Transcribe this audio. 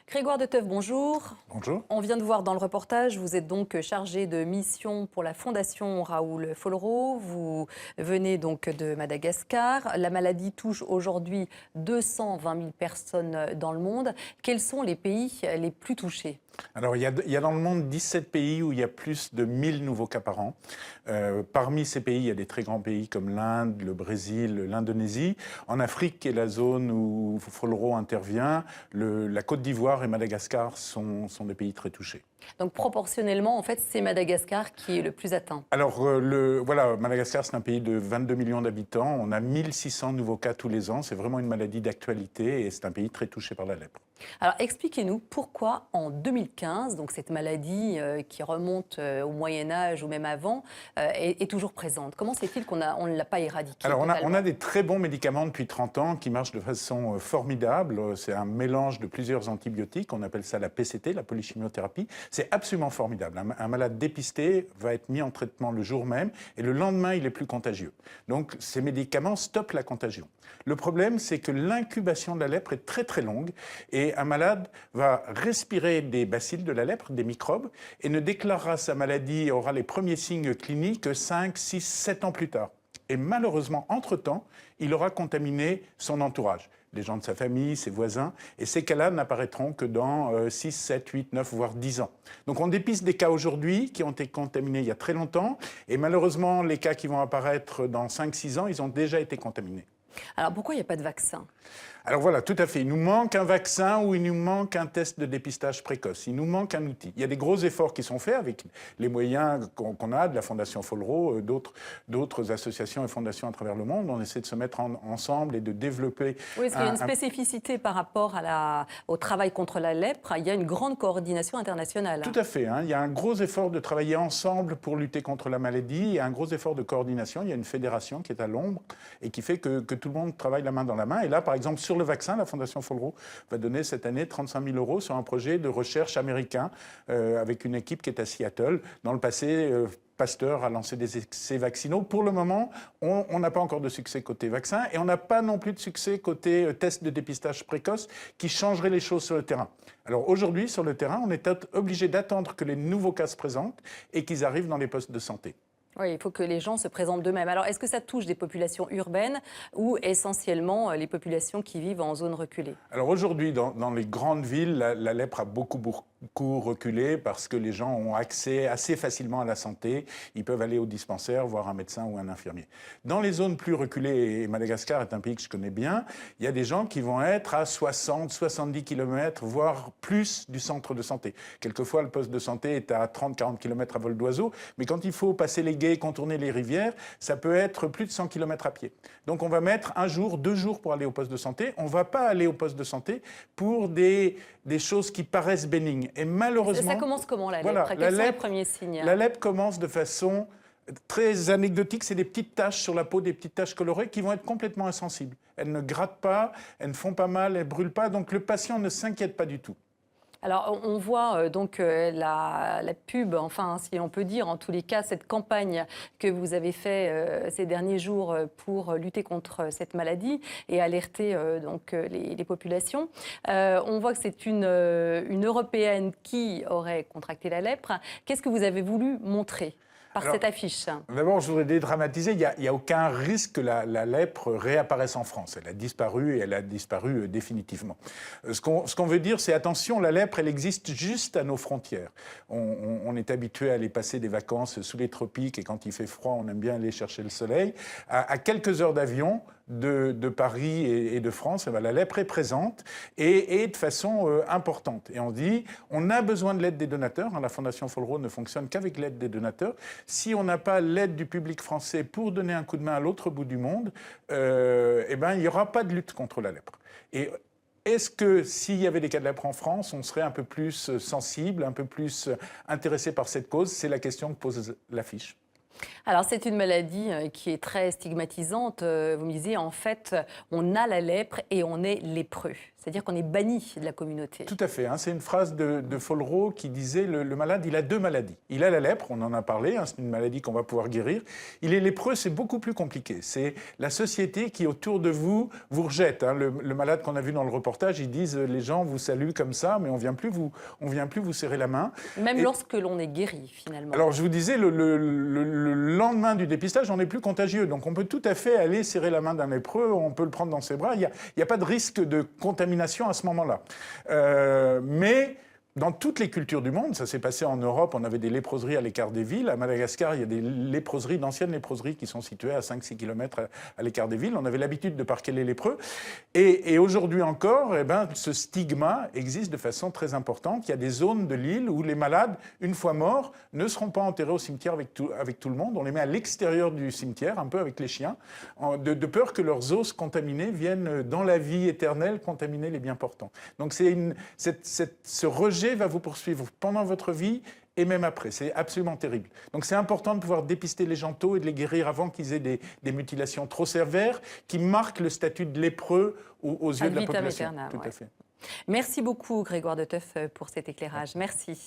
Grégoire Deteuve, bonjour. Bonjour. On vient de voir dans le reportage, vous êtes donc chargé de mission pour la Fondation Raoul Follereau. Vous venez donc de Madagascar. La maladie touche aujourd'hui 220 000 personnes dans le monde. Quels sont les pays les plus touchés ? Alors, il y a dans le monde 17 pays où il y a plus de 1000 nouveaux cas par an. Parmi ces pays, il y a des très grands pays comme l'Inde, le Brésil, l'Indonésie. En Afrique, qui est la zone où Follereau intervient, la Côte d'Ivoire et Madagascar sont des pays très touchés. Donc proportionnellement, en fait, c'est Madagascar qui est le plus atteint. Alors, voilà, Madagascar, c'est un pays de 22 millions d'habitants. On a 1600 nouveaux cas tous les ans. C'est vraiment une maladie d'actualité et c'est un pays très touché par la lèpre. Alors, expliquez-nous pourquoi en 2015, donc cette maladie qui remonte au Moyen-Âge ou même avant, est toujours présente. Comment se fait-il qu'on ne l'a pas éradiquée? Alors, on a des très bons médicaments depuis 30 ans qui marchent de façon formidable. C'est un mélange de plusieurs antibiotiques. On appelle ça la PCT, la polychimiothérapie. C'est absolument formidable. Un malade dépisté va être mis en traitement le jour même et le lendemain, il est plus contagieux. Donc, ces médicaments stoppent la contagion. Le problème, c'est que l'incubation de la lèpre est très très longue et un malade va respirer des bacilles de la lèpre, des microbes, et ne déclarera sa maladie et aura les premiers signes cliniques que 5, 6, 7 ans plus tard. Et malheureusement, entre-temps, il aura contaminé son entourage, les gens de sa famille, ses voisins, et ces cas-là n'apparaîtront que dans 6, 7, 8, 9, voire 10 ans. Donc on dépiste des cas aujourd'hui qui ont été contaminés il y a très longtemps, et malheureusement, les cas qui vont apparaître dans 5, 6 ans, ils ont déjà été contaminés. Alors pourquoi il n'y a pas de vaccin ? Alors voilà, tout à fait. Il nous manque un vaccin ou il nous manque un test de dépistage précoce. Il nous manque un outil. Il y a des gros efforts qui sont faits avec les moyens qu'on a de la Fondation Follereau, d'autres associations et fondations à travers le monde. On essaie de se mettre ensemble et de développer... Oui, parce qu'il y a une spécificité par rapport au travail contre la lèpre. Il y a une grande coordination internationale. Tout à fait. Il y a un gros effort de travailler ensemble pour lutter contre la maladie. Il y a un gros effort de coordination. Il y a une fédération qui est à l'ombre et qui fait que tout le monde travaille la main dans la main. Et là, par exemple, sur le vaccin, la Fondation Follereau va donner cette année 35 000 € sur un projet de recherche américain avec une équipe qui est à Seattle. Dans le passé, Pasteur a lancé des essais vaccinaux. Pour le moment, on n'a pas encore de succès côté vaccin et on n'a pas non plus de succès côté test de dépistage précoce qui changerait les choses sur le terrain. Alors aujourd'hui, sur le terrain, on est obligé d'attendre que les nouveaux cas se présentent et qu'ils arrivent dans les postes de santé. Oui, il faut que les gens se présentent d'eux-mêmes. Alors, est-ce que ça touche des populations urbaines ou essentiellement les populations qui vivent en zone reculée? Alors aujourd'hui, dans les grandes villes, la lèpre a beaucoup reculé parce que les gens ont accès assez facilement à la santé. Ils peuvent aller au dispensaire, voir un médecin ou un infirmier. Dans les zones plus reculées, et Madagascar est un pays que je connais bien, il y a des gens qui vont être à 60, 70 km, voire plus du centre de santé. Quelquefois, le poste de santé est à 30, 40 km à vol d'oiseau, mais quand il faut passer les gués, contourner les rivières, ça peut être plus de 100 km à pied. Donc on va mettre 1 jour, 2 jours pour aller au poste de santé. On ne va pas aller au poste de santé pour des choses qui paraissent bénignes. Et malheureusement... Ça commence comment, la lèpre? Voilà, Quels sont les premiers signes? La lèpre commence de façon très anecdotique. C'est des petites taches sur la peau, des petites taches colorées qui vont être complètement insensibles. Elles ne grattent pas, elles ne font pas mal, elles ne brûlent pas. Donc le patient ne s'inquiète pas du tout. Alors, on voit donc la pub, enfin, si on peut dire, en tous les cas, cette campagne que vous avez fait ces derniers jours pour lutter contre cette maladie et alerter donc les populations. On voit que c'est une Européenne qui aurait contracté la lèpre. Qu'est-ce que vous avez voulu montrer par cette affiche? D'abord, je voudrais dédramatiser. Il n'y a aucun risque que la lèpre réapparaisse en France. Elle a disparu et elle a disparu définitivement. Ce qu'on veut dire, c'est attention, la lèpre, elle existe juste à nos frontières. On est habitué à aller passer des vacances sous les tropiques et quand il fait froid, on aime bien aller chercher le soleil. À quelques heures d'avion de Paris et de France, eh bien, la lèpre est présente et de façon importante. Et on dit, on a besoin de l'aide des donateurs. La Fondation Follereau ne fonctionne qu'avec l'aide des donateurs. Si on n'a pas l'aide du public français pour donner un coup de main à l'autre bout du monde, eh ben, il n'y aura pas de lutte contre la lèpre. Et est-ce que s'il y avait des cas de lèpre en France, on serait un peu plus sensible, un peu plus intéressé par cette cause? C'est la question que pose l'affiche. Alors, c'est une maladie qui est très stigmatisante. Vous me disiez, en fait, on a la lèpre et on est lépreux. C'est-à-dire qu'on est banni de la communauté. Tout à fait. Hein. C'est une phrase de Follereau qui disait le malade, il a 2 maladies. Il a la lèpre, on en a parlé, hein, c'est une maladie qu'on va pouvoir guérir. Il est lépreux, c'est beaucoup plus compliqué. C'est la société qui, autour de vous rejette. Hein. Le malade qu'on a vu dans le reportage, ils disent les gens vous saluent comme ça, mais on vient plus vous serrer la main. Même lorsque l'on est guéri, finalement. Alors, je vous disais, le lendemain du dépistage, on n'est plus contagieux. Donc, on peut tout à fait aller serrer la main d'un lépreux, on peut le prendre dans ses bras. Il n'y a pas de risque de contamination à ce moment-là. Mais dans toutes les cultures du monde, ça s'est passé en Europe, on avait des léproseries à l'écart des villes. À Madagascar, il y a des léproseries, d'anciennes léproseries qui sont situées à 5-6 km à l'écart des villes. On avait l'habitude de parquer les lépreux. Et aujourd'hui encore, ce stigma existe de façon très importante. Il y a des zones de l'île où les malades, une fois morts, ne seront pas enterrés au cimetière avec tout le monde. On les met à l'extérieur du cimetière, un peu avec les chiens, de peur que leurs os contaminés viennent dans la vie éternelle contaminer les biens portants. Donc ce rejet va vous poursuivre pendant votre vie et même après. C'est absolument terrible. Donc c'est important de pouvoir dépister les gens tôt et de les guérir avant qu'ils aient des mutilations trop sévères qui marquent le statut de lépreux aux yeux de la population. Aeternam, tout à fait. Merci beaucoup Grégoire Deteuff pour cet éclairage. Merci.